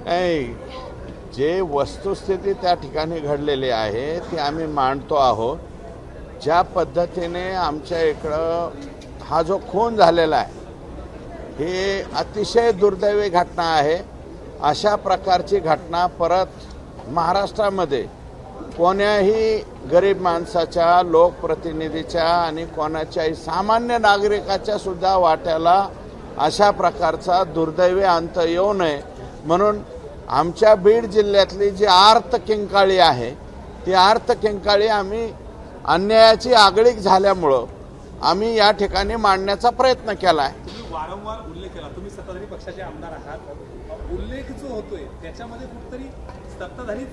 नाही, जे वस्तुस्थिती त्या ठिकाणी घडलेली आहे ती आम्ही मांडतो आहोत. ज्या पद्धतीने आमच्या इकडं हा जो खून झालेला आहे ही अतिशय दुर्दैवी घटना आहे. अशा प्रकारची घटना परत महाराष्ट्रामध्ये कोण्याही गरीब माणसाच्या, लोकप्रतिनिधीच्या आणि कोणाच्याही सामान्य नागरिकाच्या सुद्धा वाट्याला अशा प्रकारचा दुर्दैवी अंत येऊ नये म्हणून आमच्या बीड जिल्ह्यातली जी आर्त किंकाळी आहे ती आर्त किंकाळी आम्ही अन्यायाची आगळीक झाल्यामुळं आम्ही या ठिकाणी मांडण्याचा प्रयत्न केला आहे. तुम्ही वारंवार उल्लेख केला, तुम्ही सत्ताधारी पक्षाचे आमदार आहात. उल्लेख जो होतोय त्याच्यामध्ये कुठेतरी सत्ताधारीच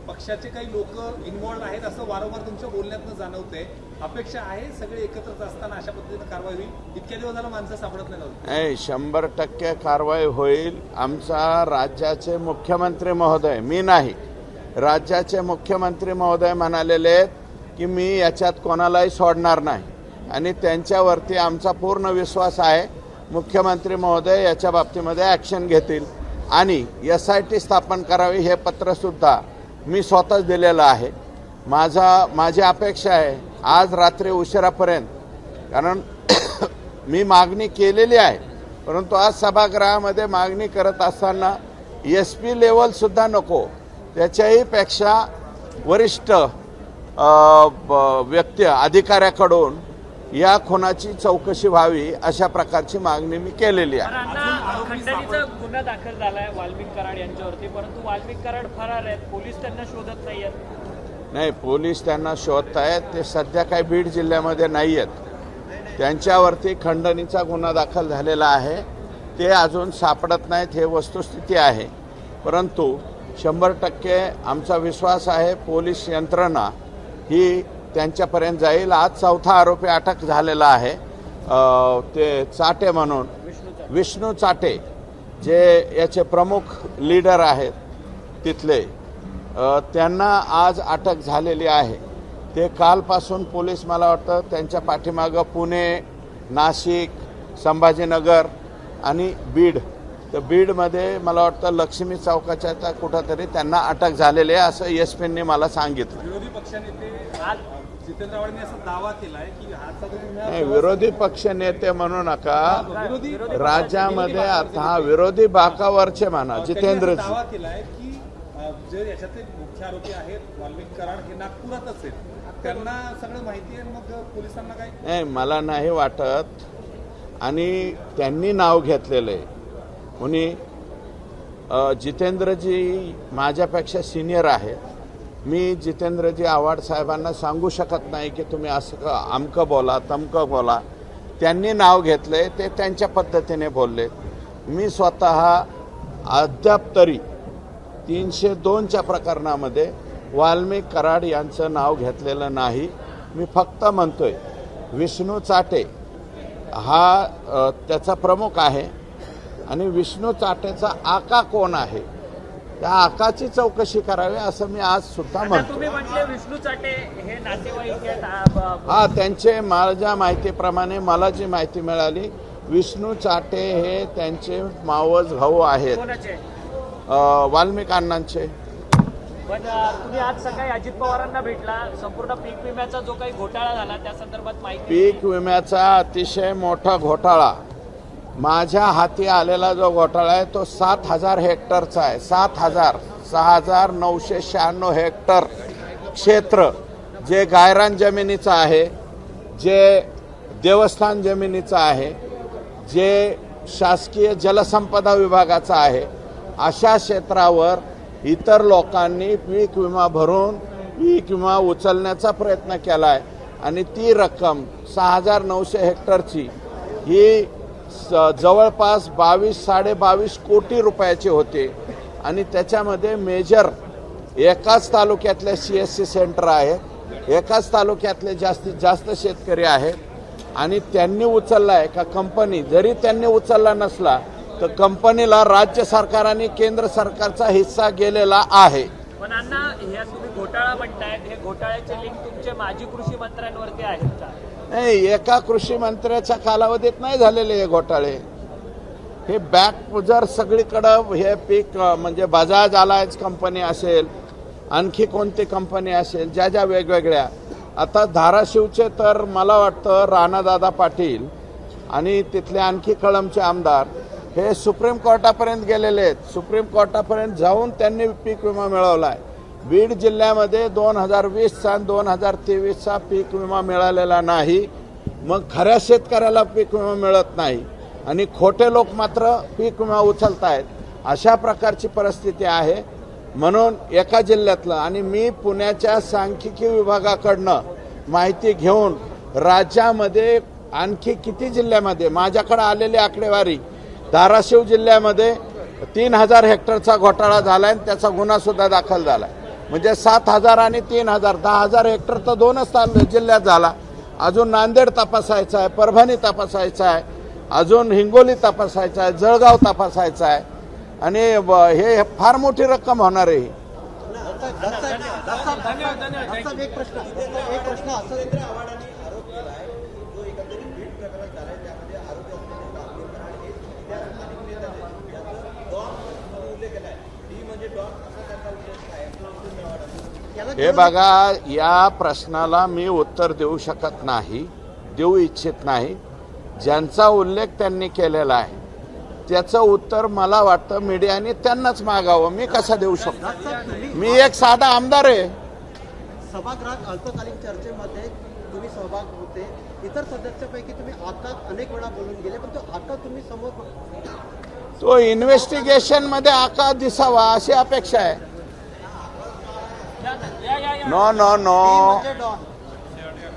पक्षाचे काही लोक इन्व्हॉल्व आहेत असं वारंवार तुमच्या बोलण्यातनं जाणवतंय. अपेक्षा आहे सगळे एकत्र असताना अशा पद्धतीने कारवाई होईल. इतक्या दिवस झाला माणसं सापडत नाही. 100% कारवाई होईल. आमचा राज्याचे मुख्यमंत्री महोदय, मी नाही, राज्याचे मुख्यमंत्री महोदय म्हणालेले आहेत की मी याच्यात कोणालाही सोडणार नाही आणि त्यांच्यावरती आमचा पूर्ण विश्वास आहे. मुख्यमंत्री महोदय याच्या बाबतीमध्ये ॲक्शन घेतील आणि SIT स्थापन करावी हे पत्रसुद्धा मी स्वतःच दिलेलं आहे. माझी अपेक्षा आहे आज रात्री उशिरापर्यंत, कारण मी मागणी केलेली आहे परंतु आज सभागृहामध्ये मागणी करत असताना SP लेवलसुद्धा नको, त्याच्याही पेक्षा वरिष्ठ व्यक्ती अधिकाऱ्याकडून या खुनाची चौकशी व्हावी अशा प्रकारची मागणी मी केलेली आहे. खंडणीचा गुन्हा दाखल झालाय वाल्मिक कराड यांच्यावरती, परंतु वाल्मिक कराड फरार आहेत. पोलीस त्यांना शोधत नाहीयेत. नाही, पोलीस त्यांना शोधत आहेत. ते सध्या काही बीड जिल्ह्यामध्ये नाही आहेत. त्यांच्यावरती खंडणीचा गुन्हा दाखल झालेला आहे. ते अजून सापडत नाहीत, हे वस्तुस्थिती आहे. परंतु 100% आमचा विश्वास आहे पोलीस यंत्रणा ही त्यांच्यापर्यंत जाईल. आज 4था आरोपी अटक झालेला आहे. ते चाटे म्हणून विष्णू चाटे जे याचे प्रमुख लीडर आहेत तिथले, त्यांना आज अटक झालेली आहे. ते कालपासून पोलीस मला वाटतं त्यांच्या पाठीमागं पुणे, नाशिक, संभाजीनगर आणि बीड, तर बीडमध्ये मला वाटतं लक्ष्मी चौकाच्या कुठंतरी त्यांना अटक झालेली आहे असं SPंनी मला सांगितलं. विरोधी पक्षनेते जितेंद्र आव्हाडांनी असा दावा केलाय की नाही, विरोधी पक्ष नेते म्हणू नका, राज्यामध्ये आता हा विरोधी बाकावरचे म्हणा. जितेंद्र दावा केलाय की जे याच्यातले मुख्य आरोपी आहेत वाल्मिक कराड हे नागपुरातच आहेत, त्यांना सगळं माहिती आहे. मग पोलिसांना काय? नाही, मला नाही वाटत. आणि त्यांनी नाव घेतलेलं आहे कोणी, जितेंद्रजी माझ्यापेक्षा सिनियर आहेत. मी जितेंद्रजी आव्हाड साहेबांना सांगू शकत नाही की तुम्ही असं अमकं बोला तमकं बोला. त्यांनी नाव घेतलंय, ते त्यांच्या पद्धतीने बोलले. मी स्वतः अद्याप तरी 302च्या प्रकरणामध्ये वाल्मिक कराड यांचं नाव घेतलेलं नाही. मी फक्त म्हणतोय विष्णू चाटे हा त्याचा प्रमुख आहे आणि विष्णू चाटेचा आका कोण आहे त्या आकाची चौकशी करावी असं मी आज सुद्धा म्हणतो. तुम्ही म्हटले विष्णू चाटे हे नातेवाईक आहेत. हा, त्यांचे माझ्या माहितीप्रमाणे मला जी माहिती मिळाली, विष्णू चाटे हे त्यांचे मावस भाऊ आहेत. वाल्मिक अण्णांचे. पण तुम्ही आज सकाळी अजित पवारांना भेटला, संपूर्ण पीक विम्याचा जो काही घोटाळा झाला त्या संदर्भात माहिती. पीक विम्याचा अतिशय मोठा घोटाळा, माझ्या हाती आलेला जो घोटाळा आहे तो 7,000 हेक्टरचा आहे. 6,996 हेक्टर क्षेत्र जे गायरान जमिनीचं आहे, जे देवस्थान जमिनीचं आहे, जे शासकीय जलसंपदा विभागाचं आहे, अशा क्षेत्रावर इतर लोकांनी पीक विमा भरून पीक विमा उचलण्याचा प्रयत्न केला आहे आणि ती रक्कम 6,900 हेक्टरची ही जवळपास 22-22.5 कोटी रुपयाची होते. आणि त्याच्यामध्ये मेजर एकाच तालुक्यातले CSC सेंटर आहेत, एकाच तालुक्यातले जास्तीत जास्त शेतकरी आहेत आणि त्यांनी उचलला आहे का कंपनी. जरी त्यांनी उचलला नसला तर कंपनीला राज्य सरकार आणि केंद्र सरकारचा हिस्सा गेलेला आहे. पण अण्णा, हे तुम्ही घोटाळा म्हणतायत, हे घोटाळ्याचे लिंक तुमचे माजी कृषी मंत्र्यांवरती आहेत का? नाही, एका कृषी मंत्र्याच्या कालावधीत नाही झालेले हे घोटाळे. हे बॅक जर सगळीकडं हे पीक म्हणजे बजाज अलायन्स कंपनी असेल, आणखी कोणती कंपनी असेल, ज्या ज्या वेगवेगळ्या, आता धाराशिवचे तर मला वाटतं राणादादा पाटील आणि तिथले आणखी कळमचे आमदार हे सुप्रीम कोर्टापर्यंत गेलेले आहेत. सुप्रीम कोर्टापर्यंत जाऊन त्यांनी पीक विमा मिळवला आहे. बीड जिल्ह्यामध्ये 2020चा आणि 2023चा पीक विमा मिळालेला नाही. मग खऱ्या शेतकऱ्याला पीक विमा मिळत नाही आणि खोटे लोक मात्र पीक विमा उचलत आहेत. अशा प्रकारची परिस्थिती आहे. म्हणून एका जिल्ह्यातलं, आणि मी पुण्याच्या सांख्यिकी विभागाकडनं माहिती घेऊन राज्यामध्ये आणखी किती जिल्ह्यामध्ये माझ्याकडे आलेली आकडेवारी, धाराशिव जिल्ह्यामध्ये 3000 हेक्टरचा घोटाळा झाला आणि त्याचा गुन्हा सुद्धा दाखल झाला. म्हणजे 7000 आणि 3000, 10,000 हेक्टर तर दोनच जिल्ह्यात झाला. अजून नांदेड तपासायचं आहे, परभणी तपासायचं आहे, अजून हिंगोली तपासायचं आहे, जळगाव तपासायचं आहे आणि हे फार मोठी रक्कम होणार आहे. एक प्रश्न हे बघा, या प्रश्नाला मी उत्तर देऊ शकत नाही, देऊ इच्छित नाही. ज्यांचा उल्लेख त्यांनी केलेला आहे त्याचं उत्तर मला वाटतं मीडियाने त्यांनाच मागावं. मी कसा देऊ शकतो? मी एक साधा आमदार आहे. सभागृहात अल्पकालीन चर्चेमध्ये तुम्ही सहभाग होते, इतर सदस्यापैकी तुम्ही आता अनेक वेळा बोलून गेले, पण तो आता तुम्ही समोर तो इन्व्हेस्टिगेशन मध्ये आका दिसावा अशी अपेक्षा आहे. No no no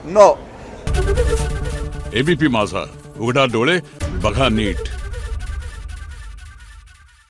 no. ABP Majha, उघडा डोळे बघा नीट.